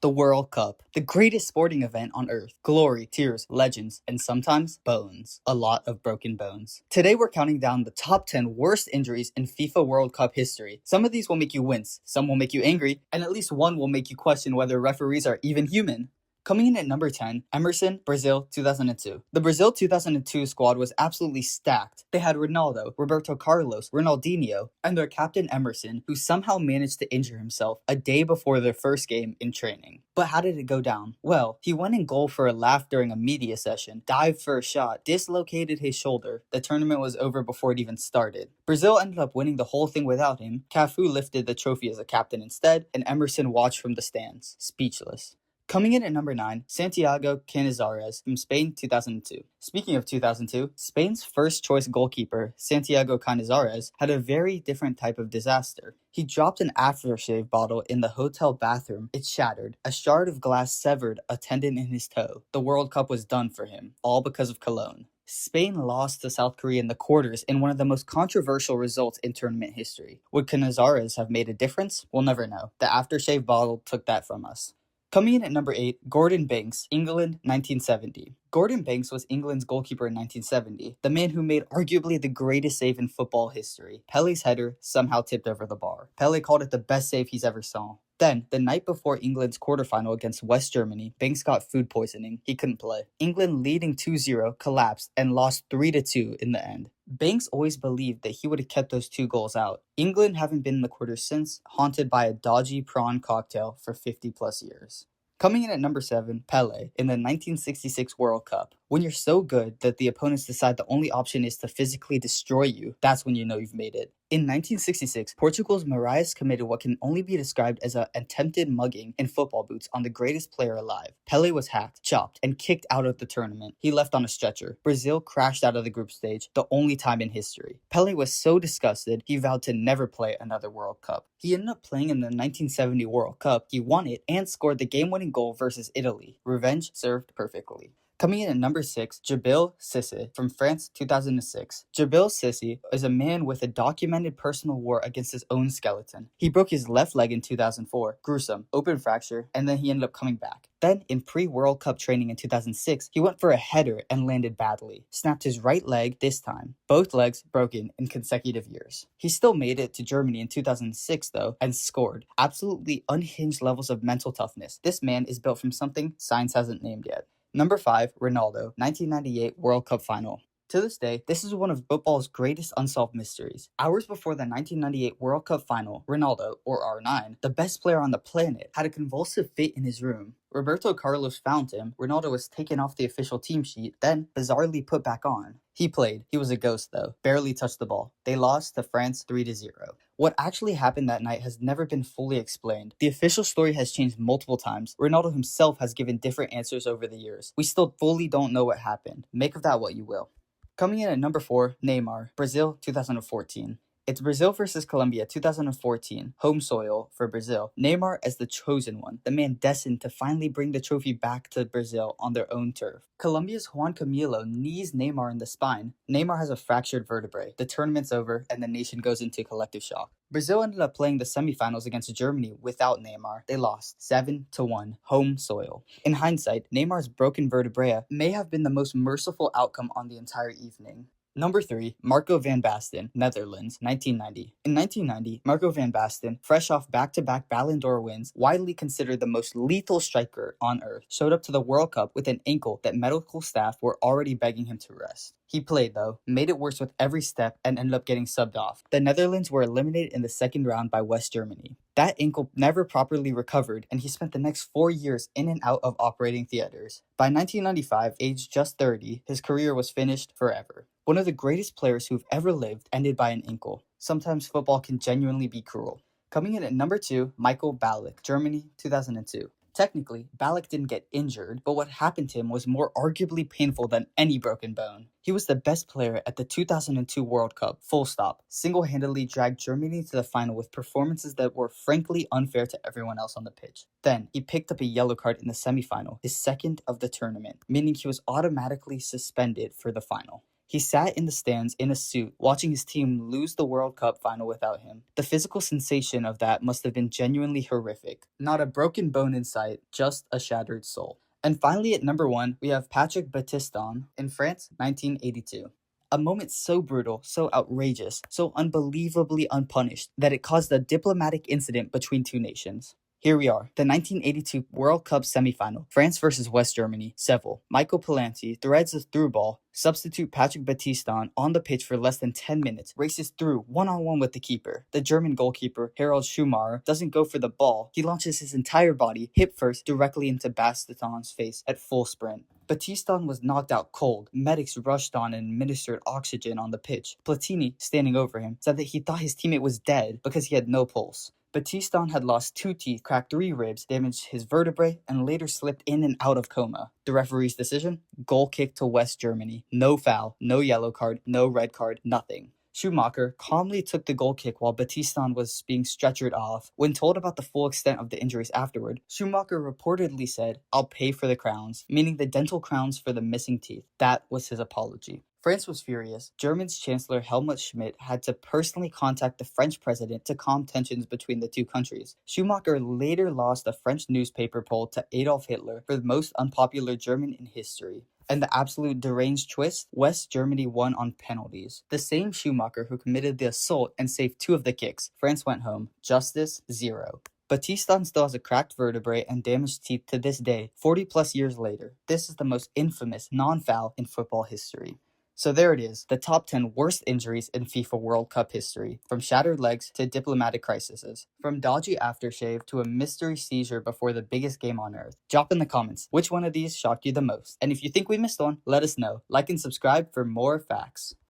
The World Cup, the greatest sporting event on earth. Glory, tears, legends, and sometimes bones. A lot of broken bones. Today we're counting down the top 10 worst injuries in FIFA World Cup history. Some of these will make you wince, some will make you angry, and at least one will make you question whether referees are even human. Coming in at number 10, Emerson, Brazil 2002. The Brazil 2002 squad was absolutely stacked. They had Ronaldo, Roberto Carlos, Ronaldinho, and their captain Emerson, who somehow managed to injure himself a day before their first game in training. But how did it go down? Well, he went in goal for a laugh during a media session, dived for a shot, dislocated his shoulder. The tournament was over before it even started. Brazil ended up winning the whole thing without him. Cafu lifted the trophy as a captain instead, and Emerson watched from the stands, speechless. Coming in at number 9, Santiago Canizares from Spain 2002. Speaking of 2002, Spain's first choice goalkeeper, Santiago Canizares, had a very different type of disaster. He dropped an aftershave bottle in the hotel bathroom. It shattered. A shard of glass severed a tendon in his toe. The World Cup was done for him, all because of cologne. Spain lost to South Korea in the quarters in one of the most controversial results in tournament history. Would Canizares have made a difference? We'll never know. The aftershave bottle took that from us. Coming in at number 8, Gordon Banks, England, 1970. Gordon Banks was England's goalkeeper in 1970, the man who made arguably the greatest save in football history. Pele's header somehow tipped over the bar. Pele called it the best save he's ever saw. Then, the night before England's quarterfinal against West Germany, Banks got food poisoning. He couldn't play. England, leading 2-0, collapsed and lost 3-2 in the end. Banks always believed that he would have kept those 2 goals out. England haven't been in the quarters since, haunted by a dodgy prawn cocktail for 50 plus years. Coming in at number 7, Pele, in the 1966 World Cup. When you're so good that the opponents decide the only option is to physically destroy you, that's when you know you've made it. In 1966, Portugal's Moraes committed what can only be described as an attempted mugging in football boots on the greatest player alive. Pele was hacked, chopped, and kicked out of the tournament. He left on a stretcher. Brazil crashed out of the group stage, the only time in history. Pele was so disgusted, he vowed to never play another World Cup. He ended up playing in the 1970 World Cup, he won it, and scored the game-winning goal versus Italy. Revenge served perfectly. Coming in at number 6, Djibril Cissé from France 2006. Djibril Cissé is a man with a documented personal war against his own skeleton. He broke his left leg in 2004, gruesome, open fracture, and then he ended up coming back. Then, in pre-World Cup training in 2006, he went for a header and landed badly. Snapped his right leg this time. Both legs broken in consecutive years. He still made it to Germany in 2006 though, and scored. Absolutely unhinged levels of mental toughness. This man is built from something science hasn't named yet. Number 5, Ronaldo, 1998 World Cup Final. To this day, this is one of football's greatest unsolved mysteries. Hours before the 1998 World Cup Final, Ronaldo, or R9, the best player on the planet, had a convulsive fit in his room. Roberto Carlos found him. Ronaldo was taken off the official team sheet, then bizarrely put back on. He played. He was a ghost though. Barely touched the ball. They lost to France 3-0. What actually happened that night has never been fully explained. The official story has changed multiple times. Ronaldo himself has given different answers over the years. We still fully don't know what happened. Make of that what you will. Coming in at number 4, Neymar, Brazil 2014. It's Brazil versus Colombia 2014, home soil for Brazil. Neymar as the chosen one, the man destined to finally bring the trophy back to Brazil on their own turf. Colombia's Juan Camilo knees Neymar in the spine. Neymar has a fractured vertebrae. The tournament's over and the nation goes into collective shock. Brazil ended up playing the semifinals against Germany without Neymar. They lost 7-1, home soil. In hindsight, Neymar's broken vertebrae may have been the most merciful outcome on the entire evening. Number 3, Marco van Basten, Netherlands, 1990. In 1990, Marco van Basten, fresh off back-to-back Ballon d'Or wins, widely considered the most lethal striker on earth, showed up to the World Cup with an ankle that medical staff were already begging him to rest. He played though, made it worse with every step, and ended up getting subbed off. The Netherlands were eliminated in the second round by West Germany. That ankle never properly recovered, and he spent the next 4 years in and out of operating theaters. By 1995, aged just 30, his career was finished forever. One of the greatest players who've ever lived ended by an ankle. Sometimes football can genuinely be cruel. Coming in at number 2, Michael Ballack, Germany, 2002. Technically, Ballack didn't get injured, but what happened to him was more arguably painful than any broken bone. He was the best player at the 2002 World Cup, full stop. Single-handedly dragged Germany to the final with performances that were frankly unfair to everyone else on the pitch. Then, he picked up a yellow card in the semifinal, his second of the tournament, meaning he was automatically suspended for the final. He sat in the stands in a suit, watching his team lose the World Cup final without him. The physical sensation of that must have been genuinely horrific. Not a broken bone in sight, just a shattered soul. And finally, at number 1, we have Patrick Battiston in France, 1982. A moment so brutal, so outrageous, so unbelievably unpunished that it caused a diplomatic incident between two nations. Here we are, the 1982 World Cup semifinal, France versus West Germany, Seville. Michael Palanti threads a through ball, substitute Patrick Battiston on the pitch for less than 10 minutes, races through one-on-one with the keeper. The German goalkeeper, Harald Schumacher, doesn't go for the ball. He launches his entire body, hip first, directly into Battiston's face at full sprint. Battiston was knocked out cold. Medics rushed on and administered oxygen on the pitch. Platini, standing over him, said that he thought his teammate was dead because he had no pulse. Battiston had lost 2 teeth, cracked 3 ribs, damaged his vertebrae, and later slipped in and out of coma. The referee's decision? Goal kick to West Germany. No foul, no yellow card, no red card, nothing. Schumacher calmly took the goal kick while Battiston was being stretchered off. When told about the full extent of the injuries afterward, Schumacher reportedly said, "I'll pay for the crowns," meaning the dental crowns for the missing teeth. That was his apology. France was furious. German's Chancellor Helmut Schmidt had to personally contact the French president to calm tensions between the two countries. Schumacher later lost a French newspaper poll to Adolf Hitler for the most unpopular German in history. And the absolute deranged twist? West Germany won on penalties. The same Schumacher who committed the assault and saved 2 of the kicks. France went home. Justice, 0. Battiston still has a cracked vertebrae and damaged teeth to this day, 40 plus years later. This is the most infamous non-foul in football history. So there it is, the top 10 worst injuries in FIFA World Cup history, from shattered legs to diplomatic crises, from dodgy aftershave to a mystery seizure before the biggest game on earth. Drop in the comments, which one of these shocked you the most? And if you think we missed one, let us know. Like and subscribe for more facts.